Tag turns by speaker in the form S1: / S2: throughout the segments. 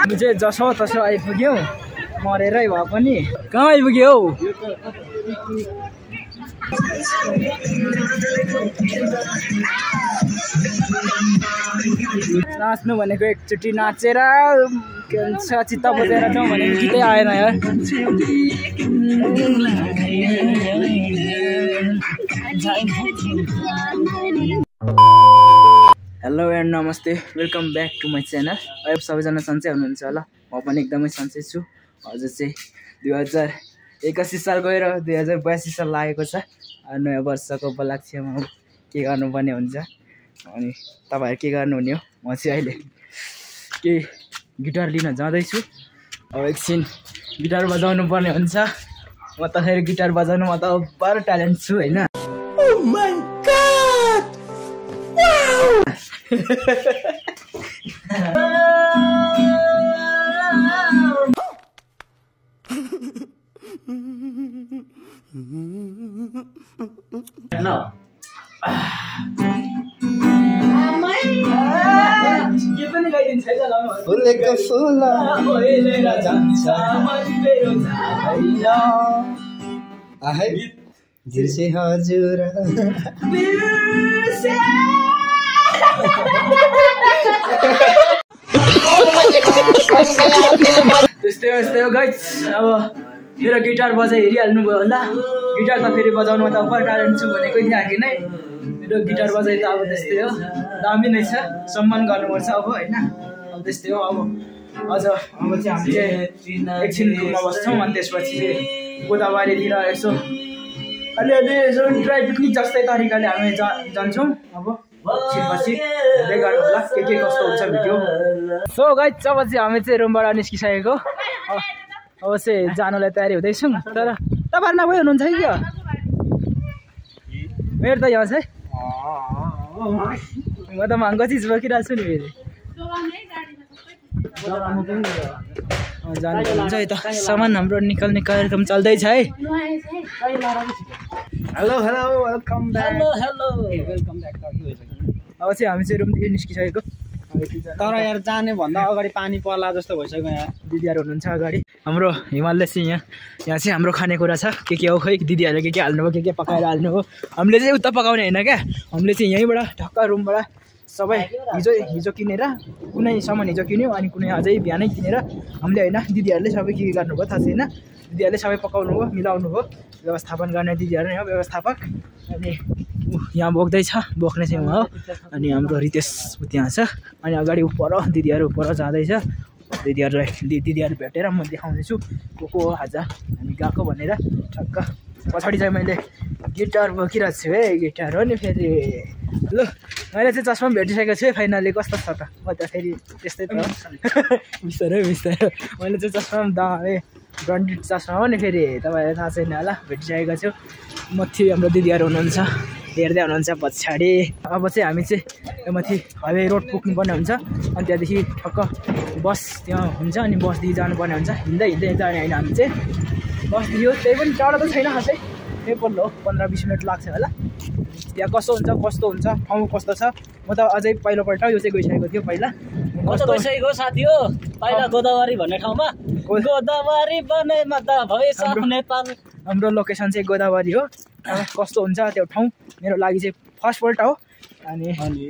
S1: मुझे जसो तसो आइपुग्यो मरेरै भए पनि कहाँ आइपुग्यो हौ नाच्नु भनेको एकचोटि नाचेर के भन्छ चित्त बजाएर जाउँ भनेको गीतै आएन यार हेलो एन्ड नमस्ते welcome back to my channel अब सबैजना सन्चै हुनुहुन्छ होला म पनि एकदमै सन्चै छु हजुर चाहिँ 2081 साल गएर 2082 साल लागेको छ नयाँ वर्षको उपलक्ष्यमा के गर्नुपर्ने हुन्छ अनि तपाईहरु के गर्नुहुने हो म चाहिँ अहिले के गिटार लिन जाँदैछु अब एकछिन गिटार बजाउनु पर्ने हुन्छ म त फेरि गिटार बजाउनुमा त अब्बर ट्यालेन्ट छु हैन Oh my god! Wow! No. ये पनि गाइदिन्छ है ल फुलेको फुल ओइलेर जान्छ मेरो झाइला आहे बिर्से हजुर बिर्से त्यस्तै हो गाइस अब मेरो गिटार बजाइ हेरिहाल्नु भयो होला गिटार त फेरि बजाउनुमा त अब्बर ट्यालेन्ट छु भनेको नि आके नै मेरो गिटार बजाइ त अब त्यस्तै हो दामी नै छ सम्मान गर्नुपर्छ अब हैन अब त्यस्तै हो अब अझ अब चाहिँ हामी चाहिँ एकछिन घुम्न बस्छौँ अनि त्यसपछि चाहिँ गोदावरीतिर यसो अलिअलि यसो ड्राई पिकनिक जस्तै तरिकाले हामी जान्छौँ अब एकछिनपछि हेर्दै गर्नु होला के कस्तो हुन्छ भिडियो सो गाइस अब चाहिँ हामी चाहिँ रुमबाट निस्किसकेको अब चाहिँ जानुलाई तयारी हुँदैछौँ तर तपाईँहरू नभए हुनुहुन्छ कि क्या मेरो त यहाँ चाहिँ म त महँगो चिज बोकिरहेको छु नि फेरि जानुहुन्छ है त सामान हाम्रो निकाल्ने कार्यक्रम चल्दैछ है hello hello welcome back hello welcome back अब चाहिँ हामी चाहिँ रुमदेखि निस्किसकेको तर यार जाने भन्दा अगाडि पानी पर्ला जस्तो भइसक्यो यहाँ दिदीहरू हुनुहुन्छ अगाडि हाम्रो हिमालले चाहिँ यहाँ चाहिँ हाम्रो खानेकुरा छ के हो खै दिदीहरूले के हाल्नुभयो के पकाएर हाल्नु हो हामीले चाहिँ उता पकाउने होइन क्या हामीले चाहिँ यहीँबाट ढक्क रुमबाट सबै हिजो किनेर कुनै सामान हिजो किन्यो अनि कुनै अझै बिहानै किनेर हामीले होइन दिदीहरूले सबै के गर्नुभयो थाहा छैन दिदीहरूले सबै पकाउनु हो मिलाउनु हो व्यवस्थापन गर्ने दिदीहरू नै हो व्यवस्थापक अनि यहाँ बोक्ने चाहिँ उहाँ हो अनि हाम्रो रितेश त्यहाँ छ अनि अगाडि उपर दिदीहरू उपर जाँदैछ दिदीहरू भेटेर म देखाउँदैछु को आज हामी गएको भनेर ठक्क पछाडि चाहिँ मैले गिटार बोकिरहेको छु है गिटार हो नि फेरि ल मैले चाहिँ चस्मा भेटिसकेको छु है फाइनली कस्तो छ त म त फेरि त्यस्तै त बिस्तारै मैले चाहिँ चस्मा ब्रान्डेड चस्मा हो नि फेरि तपाईँलाई थाहा छैन होला भेटिसकेको छु माथि हाम्रो दिदीहरू हुनुहुन्छ हेर्दै हुनुहुन्छ पछाडि अब चाहिँ हामी चाहिँ माथि हाइवे रोड पुग्नुपर्ने हुन्छ अनि त्यहाँदेखि ठक्क बस त्यहाँ हुन्छ अनि बसदेखि जानुपर्ने हुन्छ हिँड्दै जाने होइन हामी चाहिँ बसदेखि हो त्यही पनि टाढो त छैन खासै त्यही पल्लो हो 15-20 मिनट लाग्छ होला त्यहाँ कस्तो हुन्छ ठाउँ कस्तो छ म त अझै पहिलोपल्ट यो चाहिँ गइसकेको थियो पहिला
S2: कस्तो गइसकेको साथी हो पहिला गोदावरी भन्ने ठाउँमा गोदावरी बनेमा त भएछ नेपाल
S1: हाम्रो लोकेसन चाहिँ गोदावरी हो कस्तो हुन्छ त्यो ठाउँ मेरो लागि चाहिँ फर्स्टपल्ट हो अनि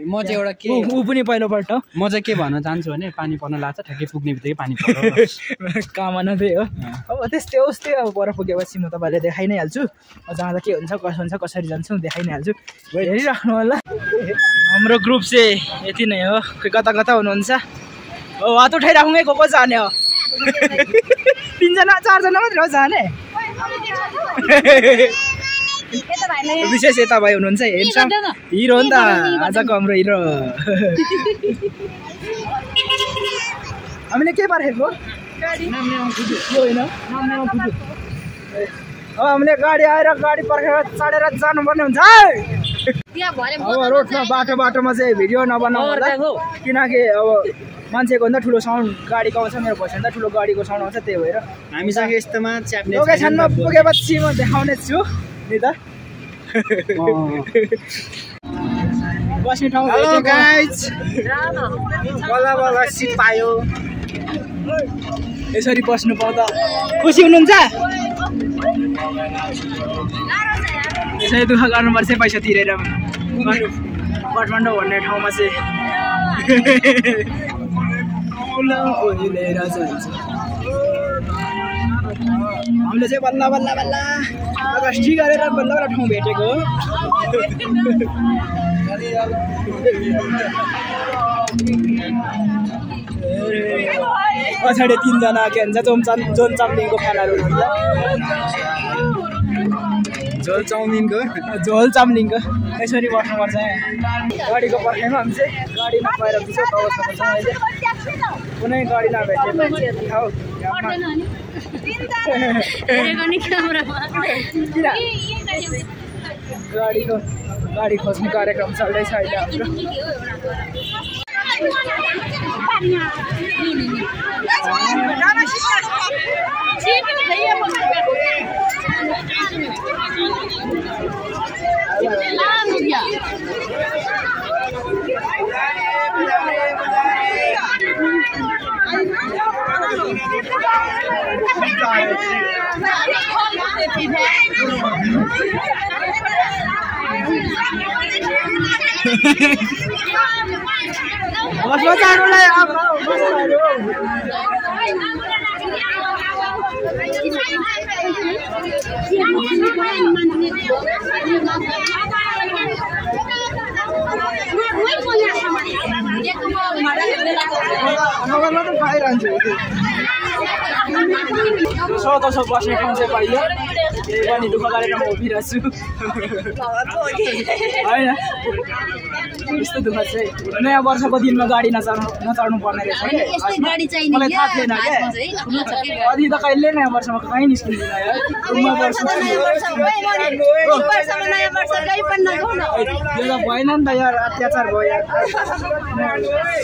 S2: म चाहिँ एउटा के
S1: ऊ पनि पहिलोपल्ट हो
S2: म चाहिँ के भन्न चाहन्छु भने पानी पर्न लाग्छ ठ्याक्कै पुग्ने बित्तिकै पानी पर्छ
S1: कामना त्यही हो अब त्यस्तै अब पर पुगेपछि म तपाईँलाई देखाइ नै हाल्छु जाँदा के हुन्छ कसो हुन्छ कसरी जान्छौँ देखाइ नै हाल्छु हेरिराख्नु होला हाम्रो ग्रुप चाहिँ यति नै हो कता हुनुहुन्छ हो हात उठाइराख्नु को जाने हो 3जना 4जना मात्रै हो जाने विशेष यता भाइ हुनुहुन्छ हेर्छौँ हिरो हो नि त आजको हाम्रो हिरो हामीले के पारेको होइन अब हामीले गाडी आएर गाडी पर्खेर चढेर जानुपर्ने हुन्छ अब रोडमा बाटोमा चाहिँ भिडियो नबनाउनु होला किनकि अब मान्छेको भन्दा ठुलो साउन्ड गाडीको आउँछ मेरो भोइस भन्दा ठुलो गाडीको साउन्ड आउँछ त्यही भएर
S2: हामीसँग यस्तोमा च्याप्ने
S1: लोकेसनमा पुगेपछि म देखाउने छु नि त बस्ने ठाउँ
S3: हेलो गाइज बल्ल बल्ल सिट पायो
S1: यसरी बस्नु पाउँदा खुसी हुनुहुन्छ यसरी दुःख गर्नुपर्छ पैसा तिरेर काठमाडौँ भन्ने ठाउँमा चाहिँ हामीले चाहिँ बल्ल बल्ल बल्ल अगस्टी गरेर बल्ल बल्ल ठाउँ भेटेको पछाडि 3 जना के भन्छ जोन चाउमिनको खानाहरू हुन्छ
S3: झोल चाउमिनको
S1: यसरी बस्नुपर्छ गाडीको पर्खाइमा हामी चाहिँ गाडी नपाएर विशेष अवस्थामा छौँ अहिले कुनै गाडी नभेटे गाडी खोज्ने कार्यक्रम चल्दैछ अहिले हाम्रो बस्न जानुलाई कसो बस्ने ठाउँ चाहिँ पाइयो त्यही पनि दुःख गरेर म उभिरहेछु होइन यस्तो दुःख चाहिँ नयाँ वर्षको दिनमा गाडी नचढ्नु पर्ने रहेछ मलाई थाहा थिएन क्या अघि त कहिले नयाँ वर्षमा कहीँ निस्किँदैन रुममा बस्छु यो त भएन नि त यार अत्याचार भयो यार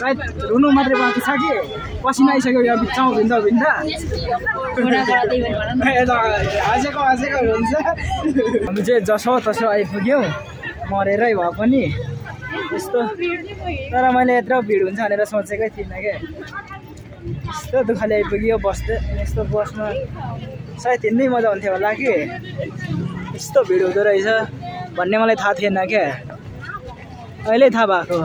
S1: सायद रुनु मात्रै बाँकी छ कि पसिना आइसक्यो यहाँ बित्थाउँ भिन्दा हाँसेको हुन्छ हामी चाहिँ जसो तसो आइपुग्यौँ मरेरै भए पनि यस्तो तर मैले यत्रो भिड हुन्छ भनेर सोचेकै थिइनँ क्या यस्तो दुःखले आइपुग्यो बस्दै यस्तो बस्न सायद हिँड्नै मजा हुन्थ्यो होला कि यस्तो भिड हुँदो रहेछ भन्ने मलाई थाहा थिएन क्या अहिले थाहा भएको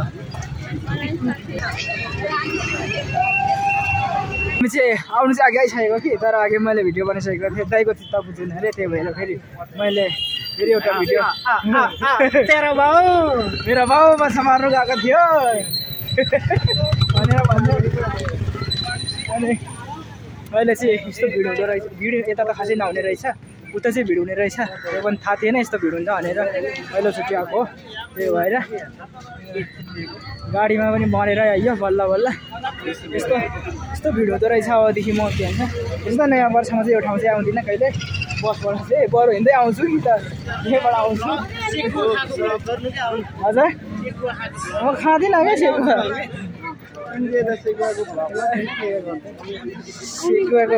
S1: हामी चाहिँ आउनु चाहिँ अघि आइसकेको कि तर अघि मैले भिडियो बनाइसकेको थिएँ दाइको चित्त बुझ्दैन अरे त्यही भएर फेरि मैले फेरि एउटा भिडियो मेरो बाउ माछा मार्नु गएको थियो भनेर भन्दै अनि मैले चाहिँ यस्तो भिड हुँदो रहेछ भिड यता त खासै नहुने रहेछ उता चाहिँ भिड हुने रहेछ त्यो पनि थाहा थिएन यस्तो भिड हुन्छ भनेर पहिलोचोटि आएको त्यही भएर गाडीमा पनि मरेर आइयो बल्ल बल्ल यस्तो भिड हुँदो रहेछ अबदेखि म के भन्छ यस्तो नयाँ वर्षमा चाहिँ यो ठाउँ चाहिँ आउँदिनँ कहिले बसबाट चाहिँ बरु हिँड्दै आउँछु कि त यहीँबाट आउँछु हजुर म खाँदिनँ क्या सेकुवाको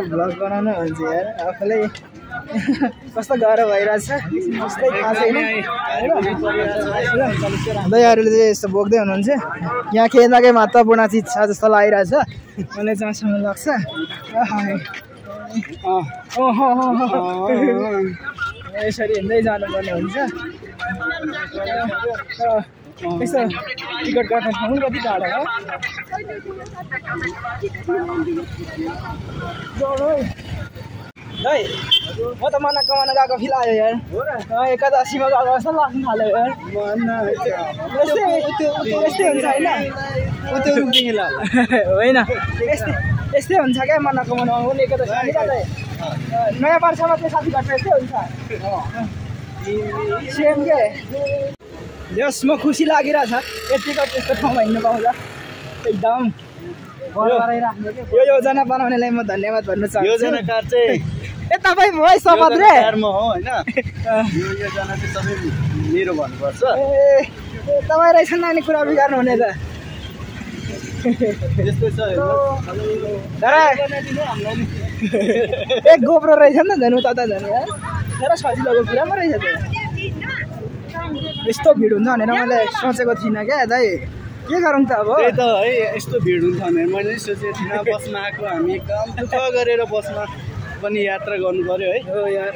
S1: भ्लग बनाउनु भन्छ यार आफूलाई कस्तो गाह्रो भइरहेछ कस्तै थाहा छैन दाइहरूले चाहिँ यस्तो बोक्दै हुनुहुन्छ यहाँ केही न केही महत्त्वपूर्ण चिज छ जस्तो लागिरहेछ मलाई जहाँसम्म लाग्छ यसरी हिँड्दै जानुपर्ने हुन्छ यस्तो टिकट काट्ने ठाउँ कति टाढा हो दाइ म त मनोकामना गएको फिल आयो यार एकादशीमा गएको जस्तो लाग्नु थाल्यो यार यस्तै हुन्छ होइन यस्तै हुन्छ क्या मनोकामना आउनु एकादशी नयाँ वर्षमा चाहिँ साथी घटना यस्तै हुन्छ सेम के यस म खुसी लागिरहेछ यतिको त्यस्तो ठाउँमा हिँड्नु पाउँदा एकदम यो योजना बनाउनेलाई म धन्यवाद भन्न चाहन्छु
S3: योजनाकार चाहिँ
S1: ए तपाईँ भयो शपथ रे
S3: म हो होइन यो योजना चाहिँ सबै मेरो भन्नुपर्छ
S1: ए तपाईँ रहेछ नानी कुरा बिगार्नु हुने त
S3: त्यस्तो छ
S1: एक गोप्रो रहेछ नि त झन् उता त झन् यार तर सजिलोको कुरा पो रहेछ त यस्तो भिड हुन्छ भनेर मैले सोचेको थिइनँ क्या दाइ के गरौँ त अब
S3: त्यही त है यस्तो भिड हुन्छ भनेर मैले सोचेको थिइनँ बसमा आएको हामी काम दुःख गरेर बसमा पनि यात्रा गर्नु पर्यो है
S1: हो यार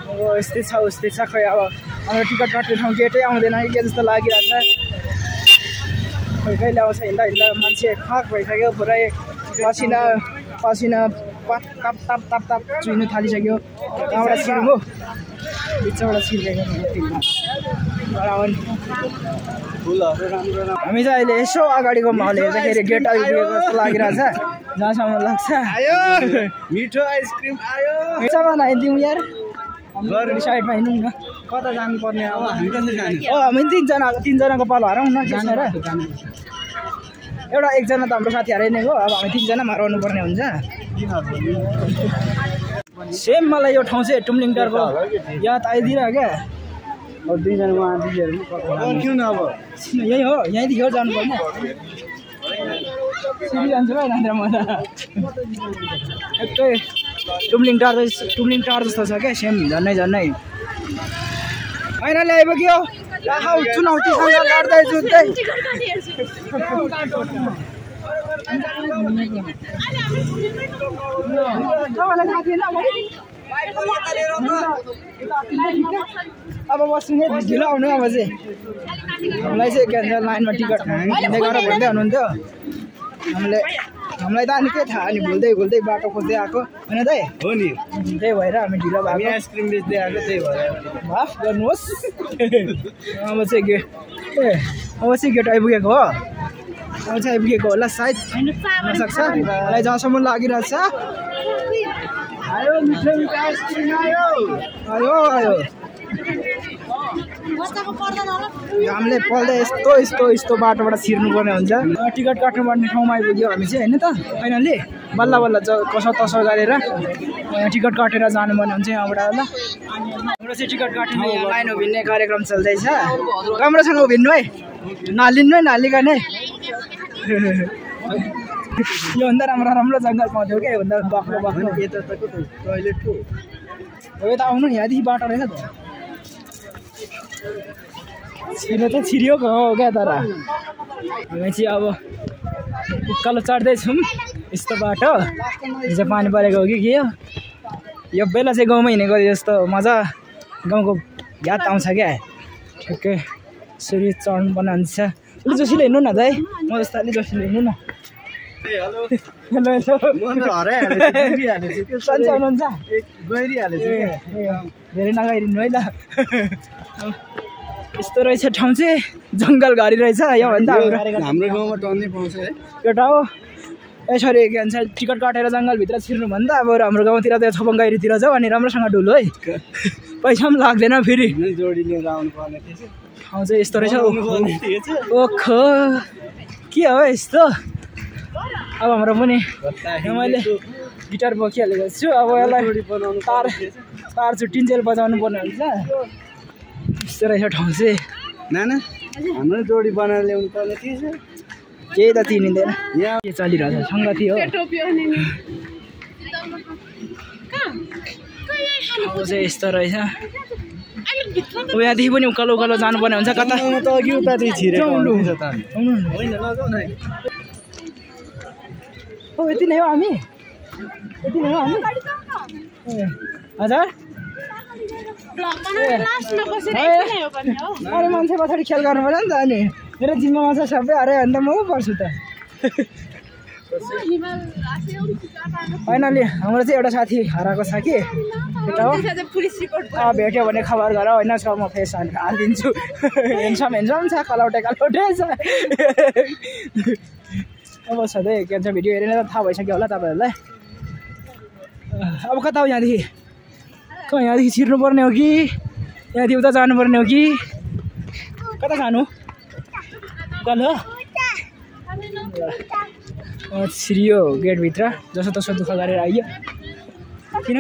S1: अब यस्तै छ खै अब हाम्रो टिकट काट्ने ठाउँ गेटै आउँदैन कि के जस्तो लागिरहेको छ खै कहिले आउँछ हिँड्दा मान्छे खक भइसक्यो पुरै पसिना ताप चुइनु थालिसक्यो त्यहाँबाट छिर्नु बिचबाट छिर्देको हामी चाहिँ अहिले यसो अगाडिको माहौल हेर्दाखेरि गेट आइपुगेको जस्तो लागिरहेछ जहाँसम्म लाग्छ
S3: आयो मिठो आइसक्रिम आयो
S1: आइदिउँ यार साइडमा हिँडौँ न
S3: कता जानुपर्ने अब हामी कता जाने
S1: हामी तिनजनाको पालो हराउँ न जानेर एकजना त हाम्रो साथी हराइने हो अब हामी तिनजना हराउनु पर्ने हुन्छ सेम मलाई यो ठाउँ चाहिँ टुम्लिङ टारको याद आइदिरह क्या
S3: अब दुईजना उहाँ दिदीहरू पर्ख्यौँ न अब
S1: यही हो यहीँदेखि हो जानुपर्ने सिधै जान्छु है नन्द्र म त एकै टुम्लिङ टार जस्तो छ क्या सेम झन्नै फाइनली आइपुग्यो चुनौतीसँग लड्दै जुत्दै अब बस्नु ढिलो आउनु अब चाहिँ हामीलाई चाहिँ के भन्छ लाइनमा टिकट हिँड्दै गरेर भन्दै हुनुहुन्थ्यो हामीलाई त अनि के थाहा अनि घुल्दै बाटो खोज्दै आएको होइन दाइ
S3: हो नि
S1: त्यही भएर हामी ढिलो भएको
S3: आइसक्रिम बेच्दै आएको त्यही भएर
S1: माफ गर्नुहोस् अब चाहिँ गेट आइपुगेको हो अब चाहिँ आइपुगेको होला सायद हुनसक्छ मलाई जहाँसम्म लागिरहेछ आयो मिठो आइसक्रिम आयो घामले पल्दै यस्तो बाटोबाट छिर्नुपर्ने हुन्छ टिकट काट्नुपर्ने ठाउँमा आइपुग्यो हामी चाहिँ होइन त फाइनली बल्ल कसो गरेर टिकट काटेर जानुपर्ने हुन्छ यहाँबाट होला हाम्रो चाहिँ टिकट काट्ने लाइन उभिन्ने कार्यक्रम चल्दैछ राम्रोसँग उभिन्नु है नालिनु है नालिकन है योभन्दा राम्रो जङ्गल पाउँथ्यो क्या योभन्दा बाक्लो
S3: यता टोइलेटको
S1: हो त आउनु नि यहाँदेखि बाटो रहेछ त छिर्नु त छिरिएको हो क्या तर हामी चाहिँ अब उकालो चढ्दैछौँ यस्तो बाटो हिजो पानी परेको हो कि के हो यो बेला चाहिँ गाउँमा हिँडेको जस्तो मजा गाउँको याद आउँछ क्या ठिकै सूर्य चढ्नु पर्ने हुन्छ अलिक जोसीले हिँड्नु न त है म जस्तो अलिक जोसीले हिँड्नु न हेलो सन्चै हुनुहुन्छ धेरै नगइदिनु है ल यस्तो रहेछ ठाउँ चाहिँ जङ्गल घरी रहेछ योभन्दा
S3: हाम्रो गाउँमा टन्नै पाउँछ है
S1: यो ठाउँ यसरी के भन्छ टिकट काटेर जङ्गलभित्र छिर्नुभन्दा अब हाम्रो गाउँतिर त छोपङ्गाइरीतिर जाऊ अनि राम्रोसँग डुल्नु है पैसा पनि लाग्दैन फेरि
S3: जोडी लिएर आउनु पर्ने
S1: ठाउँ चाहिँ यस्तो रहेछ ओखो के हो यस्तो अब हाम्रो पनि मैले गिटार बोकिहालेको छु अब यसलाई तार चुट्टिन्जेल बजाउनु पर्ने हुन्छ यस्तो रहेछ ठाउँ चाहिँ
S3: नाना हाम्रो जोडी बनाएर ल्याउनु पर्ने के छ
S1: केही त चिनिँदैन यहाँ के चलिरहेछ सङ्गति हो चाहिँ यस्तो रहेछ अब यहाँदेखि पनि उकालो जानुपर्ने हुन्छ कता
S3: त अघि उतादेखि छिरेको
S1: हो यति नै हो हामी हजुर अरे मान्छे पछाडि खेल गर्नु पर्यो नि त अनि मेरो जिम्मामा छ सबै अरे अन्त म पो पर्छु त फाइनली हाम्रो चाहिँ एउटा साथी हराएको छ कि भेट्यो भने खबर गर होइन सर म फेस हालिदिन्छु हेन्सम छ कलौटे छ अब सधैँ के भन्छ भिडियो हेरेर थाहा भइसक्यो होला तपाईँहरूलाई अब कता हो यहाँदेखि छिर्नुपर्ने हो कि यहाँदेखि उता जानुपर्ने हो कि कता जानु कल हो छिरियो गेटभित्र जसो तसो दुःख गरेर आइयो किन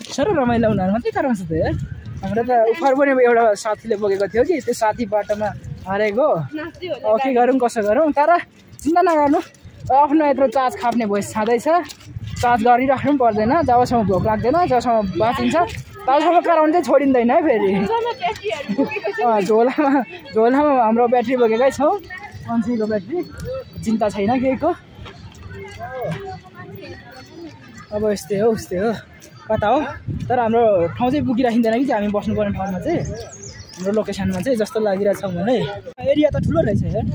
S1: साह्रो रमाइलो उनीहरू मात्रै कराउँछ त यार हाम्रो त उफार पनि एउटा साथीले बोकेको थियो कि त्यो साथी बाटोमा हारेको अब के गरौँ कसो गरौँ तर चिन्ता नगर्नु आफ्नो यत्रो चार्ज खाप्ने भोइस छँदैछ चार्ज गरिराख्नु पनि पर्दैन जबसम्म भोक लाग्दैन जबसम्म बाँचिन्छ तालसम्म कराउनु चाहिँ छोडिँदैन है फेरि झोलामा हाम्रो ब्याट्री बोकेकै छौँ मान्छेको ब्याट्री चिन्ता छैन केहीको अब यस्तै हो कता हो तर हाम्रो ठाउँ चाहिँ पुगिराखिँदैन कि हामी बस्नुपर्ने ठाउँमा चाहिँ हाम्रो लोकेसनमा चाहिँ जस्तो लागिरहेको छ मलाई एरिया त ठुलो रहेछ यार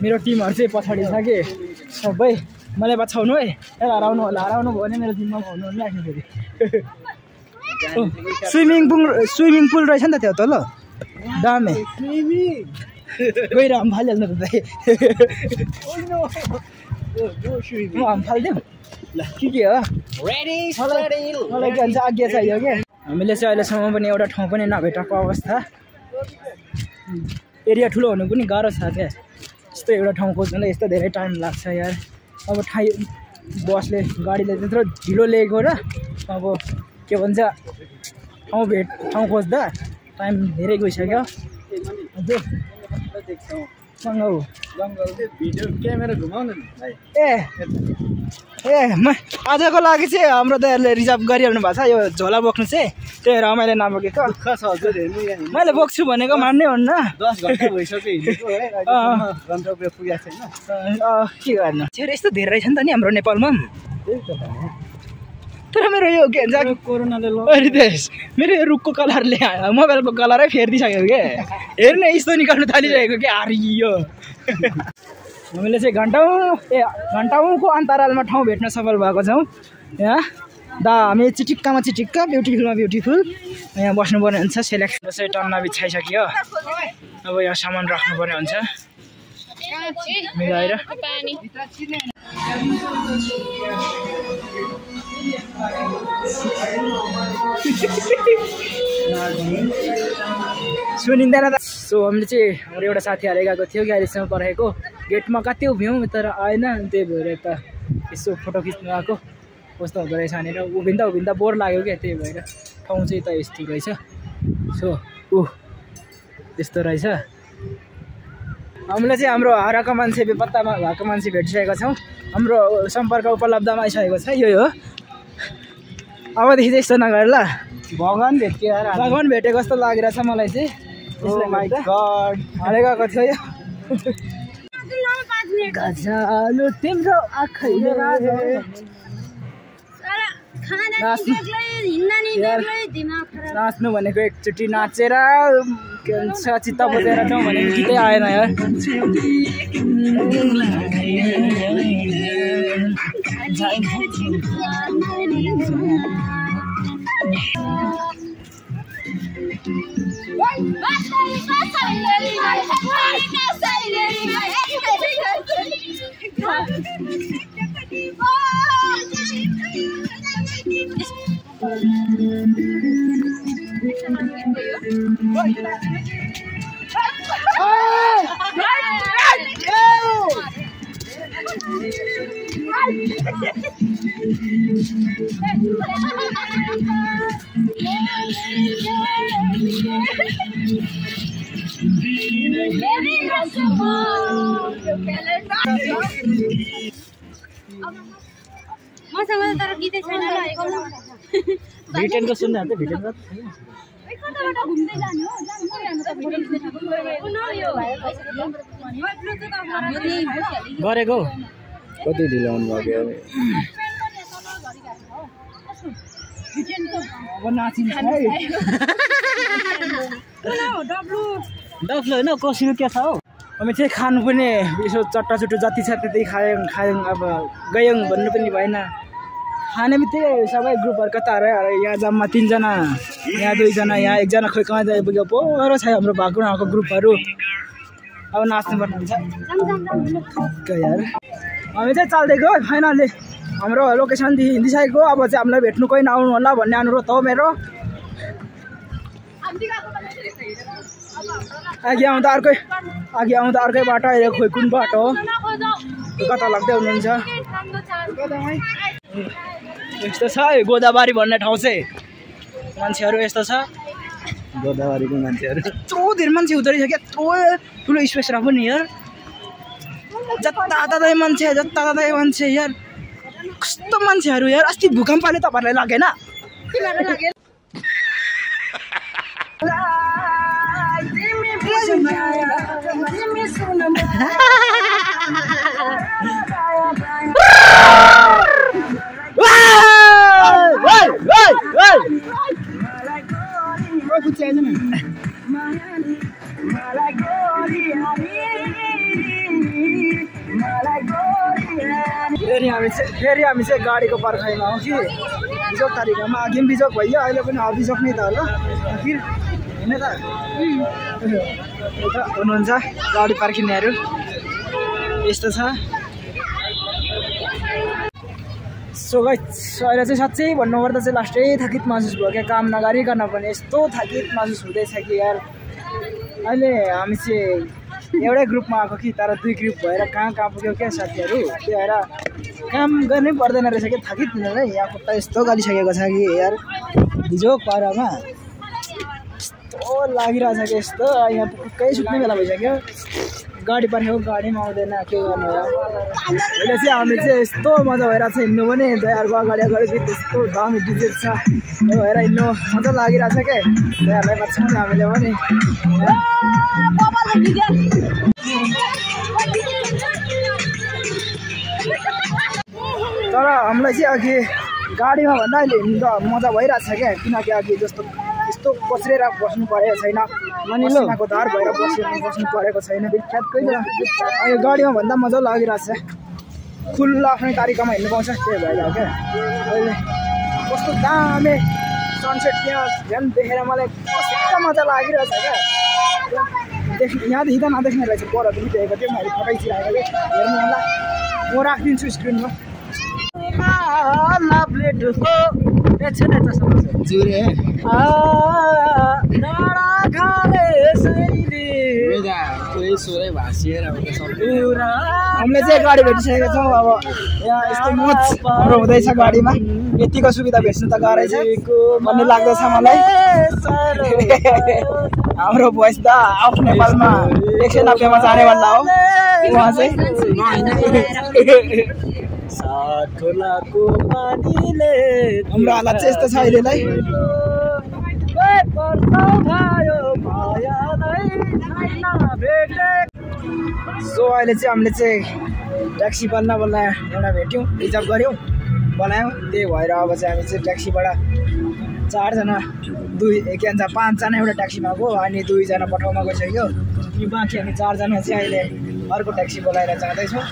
S1: मेरो टिमहरू चाहिँ पछाडि छ कि सबै मलाई बचाउनु है हराउनु भयो भने मेरो टिममा पाउनु नि राख्नु फेरि स्विमिङ पुल रहेछ नि त त्यो त ल दामे गएर हामी फालिहाल्नु त म हामी फालिदिउँ ल के हो मलाई के भन्छ आज्ञा चाहियो क्या हामीले चाहिँ अहिलेसम्म पनि एउटा ठाउँ पनि नभेटेको अवस्था एरिया ठुलो हुनु पनि गाह्रो छ क्या यस्तो एउटा ठाउँ खोज्नुलाई यस्तो धेरै टाइम लाग्छ यार अब बसले गाडीले त्यत्रो ढिलो ल्याएको र अब के भन्छ ठाउँ खोज्दा टाइम धेरै गइसक्यो हजुर
S3: भिडियो क्यामेरा घुमाउनु
S1: म आजको लागि चाहिँ हाम्रो दाइहरूले रिजर्भ गरिहाल्नु भएको छ यो झोला बोक्नु चाहिँ त्यही भएर मैले नबोकेको मैले बोक्छु भनेको मान्नै हुन्न
S3: 10 घन्टा भइसक्यो हिँडेको है गन्तव्य पुगेको छैन
S1: के गर्नु यस्तो धेरै रहेछ नि त नि हाम्रो नेपालमा तर मेरो यो के भन्छ
S3: कोरोनाले
S1: मेरो यो रुखको कलरले मोबाइलको कलरै फेरिदिइसक्यो क्या हेर्नु यस्तो निकाल्नु थालिसकेको क्या हारियो हामीले चाहिँ घन्टौँको अन्तरालमा ठाउँ भेट्न सफल भएको छौँ यहाँ हामी चिटिक्कामा चिटिक्का ब्युटिफुलमा ब्युटिफुल यहाँ बस्नुपर्ने हुन्छ सेलेक्सन चाहिँ टन्ना बिछाइसक्यो अब यहाँ सामान राख्नुपर्ने हुन्छ मिलाएर सुनिँदैन त सो हामीले चाहिँ हाम्रो एउटा साथी हालेर गएको थियो कि अहिलेसम्म परेको गेटमा कति उभियौँ तर आएन त्यही भएर त यसो फोटो खिच्नु आएको कस्तो हुँदो रहेछ भनेर उभिँदा बोर लाग्यो क्या त्यही भएर ठाउँ चाहिँ त यस्तो रहेछ सो त्यस्तो रहेछ हामीले चाहिँ हाम्रो हराएको मान्छे बेपत्तामा भएको मान्छे भेटिसकेका छौँ हाम्रो सम्पर्क उपलब्धमा आइसकेको छ यो हो अबदेखि चाहिँ यस्तो नगरेर ल
S3: भगवान
S1: भेटेको जस्तो लागिरहेछ मलाई चाहिँ हालेर गएको थियो यो गजालो तिम्रो आँखैले नाच्नु भनेको एकचोटि नाचेर के भन्छ चित्त बुझेर जाउँ भनेको गीतै आएन यार
S4: मसँग तर गीतै छैन ल
S1: भिटेनको सुन्नु हाल्छ भिटेनको
S4: कताबाट घुम्दै जाने हो जानु पर्यो त
S1: गरेको
S3: कति ढिलो आउनु भयो
S1: अब नाचिन्छ है
S2: डब्लु होइन कसिलो के छ हौ
S1: हामी चाहिँ खानु पनि यसो चट्टा चुट्टो जति छ त्यति खायौँ अब गयौँ भन्नु पनि भएन खाने बित्तिकै सबै ग्रुपहरू कताहरू यहाँ जम्मा 3 जना यहाँ 2 जना यहाँ 1 जना खोइ कहाँ जाइपुग्यो पोरो छ हाम्रो भएको नभएको ग्रुपहरू अब नाच्नुपर्ने हुन्छ यार हामी चाहिँ चाल्दै गयो फाइनली हाम्रो लोकेसन दिइसकेको अब चाहिँ हामीलाई भेट्नु कोही नआउनु होला भन्ने अनुरोध हो मेरो अघि आउँदा अर्कै बाटो अहिले खोइ कुन बाटो हो कता लाग्दै हुनुहुन्छ यस्तो छ है गोदाबारी भन्ने ठाउँ चाहिँ मान्छेहरू यस्तो छ
S3: गोदावरीको मान्छेहरू
S1: यत्रो धेरै मान्छे हुँदो रहेछ क्या यत्रो ठुलो स्पेस राख्नु नि यार जताततै मान्छे यार कस्तो मान्छेहरू यार अस्ति भूकम्पले तपाईँहरूलाई लागेन फेरि हामी चाहिँ गाडीको पर्खाइमा आउँ कि बिजोक तारिकमा अघि पनि बिजोक भइयो अहिले पनि बिजोक नै त होला आखिर होइन त हुनुहुन्छ गाडी पर्खिनेहरू यस्तो छ सो गाइस अहिले चाहिँ साँच्चै भन्नुपर्दा चाहिँ लास्टै थकित महसुस भयो क्या काम नगरिकन पनि यस्तो थकित महसुस हुँदैछ कि यार अहिले हामी चाहिँ एउटै ग्रुपमा आएको कि तर दुई ग्रुप भएर कहाँ पुग्यो क्या साथीहरू त्यो भएर काम गर्नै पर्दैन रहेछ क्या थकित हुँदैन है यहाँ खुट्टा यस्तो गलिसकेको छ कि यार बिजोक पारामा यस्तो लागिरहेछ कि यस्तो यहाँ पुक्कै सुत्ने बेला भइसक्यो गाडी पर्ख्यो गाडीमा आउँदैन के गर्नु यार अहिले चाहिँ हामी चाहिँ यस्तो मजा भइरहेको छ हिँड्नु पनि दयाहरूको अगाडि त्यस्तो दामी डिजेट छ त्यो भएर हिँड्नु मजा लागिरहेछ क्या दयाहरूलाई बचाउँ हामीले पनि तर हामीलाई चाहिँ अघि गाडीमा भन्दा अहिले हिँड्नु त मजा भइरहेछ क्या किनकि अघि जस्तो यस्तो बसेर बस्नु परेको छैन मनिलोको धार भएर बस्नु परेको छैन अहिले गाडीमा भन्दा मजा लागिरहेछ खुल्ला आफ्नै तारिकमा हिँड्नु पाउँछ त्यही भएर क्या अहिले कस्तो दामी सनसेट त्यहाँ झन् देखेर मलाई कस्तो मजा लागिरहेछ क्या यहाँदेखि त नदेख्ने रहेछ पर पनि देखेको थियो मैले फोटो खिचिरहेको थिएँ हेर्नु होला म राखिदिन्छु स्क्रिनमा जुरे हामीले चाहिँ गाडी भेटिसकेको छौँ अब यहाँ यस्तो मोजहरू हुँदैछ गाडीमा यतिको सुविधा भेट्नु त गाह्रै छ भन्ने लाग्दैछ मलाई हाम्रो भोइस त आउट नेपालमा 190मा जानेवाला हो उहाँ चाहिँ हाम्रो हालत चाहिँ यस्तो छ अहिलेलाई सो अहिले चाहिँ हामीले चाहिँ ट्याक्सी बल्ल एउटा भेट्यौँ रिजर्भ गऱ्यौँ बनायौँ त्यही भएर अब चाहिँ हामी चाहिँ ट्याक्सीबाट 4जना 5जना एउटा ट्याक्सीमा गयो अनि 2जना पठाउमा गइसक्यो अनि बाँकी हामी 4जना चाहिँ अहिले अर्को ट्याक्सी बोलाएर जाँदैछौँ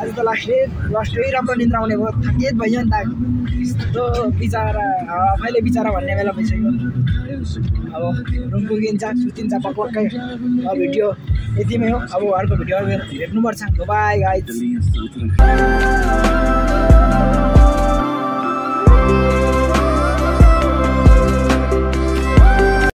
S1: आज त लास्टै राम्रो निन्द्रा आउने भयो थकित भइयो नि त यस्तो बिचरा आफैले बिचरा भन्ने बेला भइसक्यो अब रुम पुगिन्छ सुतिन्छ पक्कै अब भिडियो यतिमै हो अब अर्को भिडियो हेर्नुपर्छ बाई गाइज